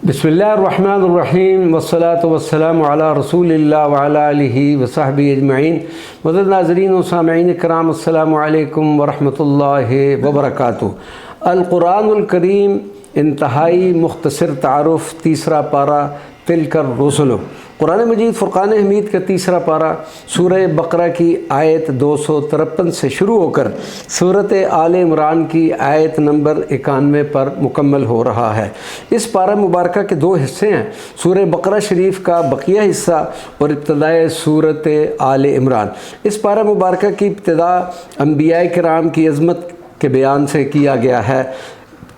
बिस्मिल्लाहिर्रहमानिर्रहीम वस्सलातु वस्सलामु अला रसूलिल्लाह व अला आलिहि व सहबिहि अजमईन। मुअज़्ज़ज़ नाज़रीन व सामिईन किराम, अस्सलामु अलैकुम व रहमतुल्लाहि व बरकातुहू। अल कुरानुल करीम इंतहाई मुख्तसर तारुफ़, तीसरा पारा तिलकर रुसुल। कुरान मजीद फ़ुरक़ान हमीद का तीसरा पारा सूरह बकरा की आयत 253 से शुरू होकर सूरत आल इमरान की आयत नंबर 91 पर मुकम्मल हो रहा है। इस पारा मुबारक के दो हिस्से हैं, सूरह बकरा शरीफ का बकिया हिस्सा और इब्तिदाए सूरत आल इमरान। इस पारा मुबारक की इब्तिदा अंबिया किराम की अज़मत के बयान से किया गया है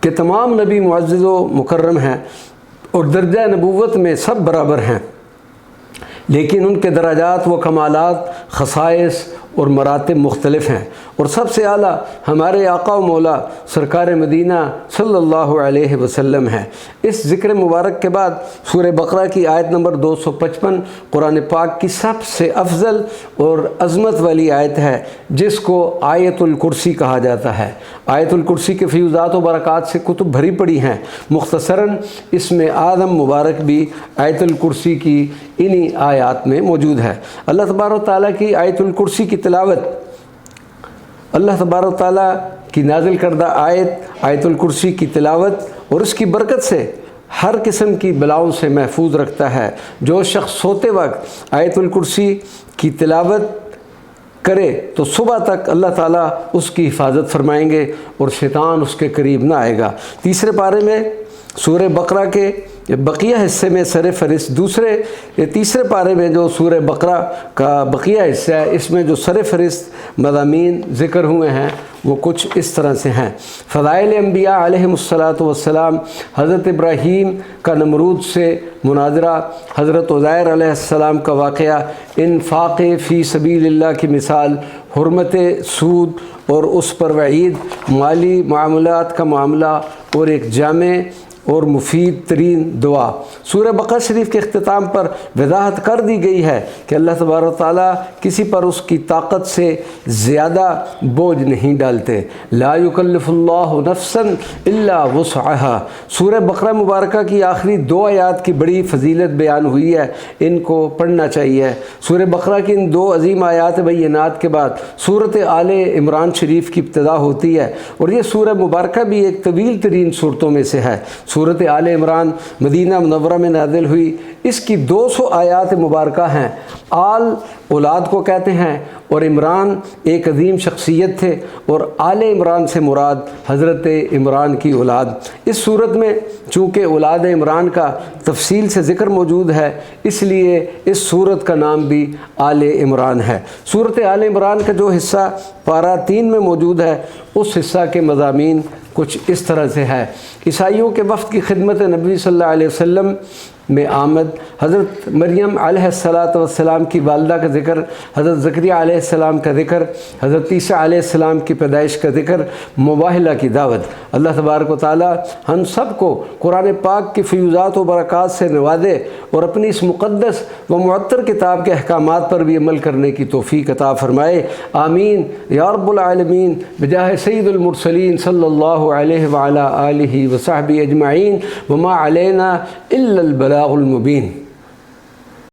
कि तमाम नबी मुअज़्ज़ज़ व मुकर्रम हैं और दर्जा नबूवत में सब बराबर हैं, लेकिन उनके दराजात व कमालात, ख़साइस और मरातिब मुख्तलिफ़ हैं। और सबसे आला हमारे आका व मौला सरकार मदीना सल्लल्लाहु अलैहि वसल्लम है। इस ज़िक्र मुबारक के बाद सूरह बकरा की आयत नंबर 255 कुरान पाक की सबसे अफजल और अज़मत वाली आयत है, जिसको आयतुल कुर्सी कहा जाता है। आयतुल कुर्सी के फ़यूज़ात व बरक़ात से कुतुब भरी पड़ी हैं। मुख्तसरन इसमें आदम मुबारक भी आयतुल कुर्सी की इन्हीं आयात में मौजूद है। अल्लाह तबारक व तआला की आयतुल कुर्सी की तिलावत, अल्लाह तबारक व तआला की नाज़िल करदा आयत आयतुल कुर्सी की तिलावत और उसकी बरकत से हर किस्म की बलाओं से महफूज रखता है। जो शख्स सोते वक्त आयतुल कुर्सी की तिलावत करे तो सुबह तक अल्लाह ताला उसकी हिफाजत फरमाएंगे और शैतान उसके करीब ना आएगा। तीसरे पारे में सूरह बकरा के बकिया हिस्से में सर फ़हरिस्त तीसरे पारे में जो सूरह बकरा का बकिया हिस्सा है, इसमें जो सर फ़हरिस्त मज़ामीन ज़िक्र हुए हैं वो कुछ इस तरह से हैं। फ़ज़ाइल अंबिया अलैहिमुस्सलातु वस्सलाम, हज़रत इब्राहीम का नमरूद से मुनाज़रा, हज़रत उज़ैर अलैहिस्सलाम का वाक़या, इन्फ़ाक़ फ़ी सबीलिल्लाह की मिसाल, हुर्मत सूद और उस पर वईद, माली मामलात का मामला और एक जामे और मुफीद तरीन दुआ। सूरह बकरा शरीफ के अख्तिताम पर वज़ाहत कर दी गई है कि अल्लाह तबारक व तआला किसी पर उसकी ताकत से ज़्यादा बोझ नहीं डालते। ला युकल्लिफुल्लाहु नफ्सन इल्ला वुसअहा। सूरह बकरा मुबारक की आखिरी दो आयात की बड़ी फजीलत बयान हुई है, इनको पढ़ना चाहिए। सूरह बकरा की इन दो अजीम आयात बैनात के बाद सूरत आल इमरान शरीफ की इब्तिदा होती है और ये सूरह मुबारक भी एक तवील तरीन सूरतों में से है। सूरत आल इमरान मदीना मुनव्वरा में नाज़िल हुई। इसकी 200 आयात मुबारक हैं। आल औलाद को कहते हैं और इमरान एक अजीम शख्सियत थे और आल इमरान से मुराद हज़रत इमरान की औलाद। इस सूरत में चूँकि औलाद इमरान का तफसील से ज़िक्र मौजूद है, इसलिए इस सूरत का नाम भी आल इमरान है। सूरत आल इमरान का जो हिस्सा पारा 3 में मौजूद है, उस हिस्सा के मज़ामीन कुछ इस तरह से है। ईसाइयों के वफ़द की खिदमत नबी सल्लल्लाहु अलैहि वसल्लम में आमद, हज़रत मरियम अलैहिस्सलातु वस्सलाम की वालदा का ज़िक्र, हज़रत ज़करिया अलैहिस्सलाम का ज़िक्र, हज़रत ईसा अलैहिस्सलाम की पैदाइश का ज़िक्र, मुबाहिला की दावत। अल्लाह तबारक व तआला हम सब को कुरान पाक की फ़यूज़ात व बरक़ात से नवाज़े और अपनी इस मुक़द्दस व मुअत्तर किताब के अहकामात पर भी अमल करने की तौफ़ीक़ अता फ़रमाए। आमीन या रब्बुल आलमीन। बिजाह सय्यिदुल मुरसलीन सल्लल्लाहु अलैहि व अला आलिहि व सहबिहि अजमईन। व मा अलैना इल्लल बलागुल मुबीन।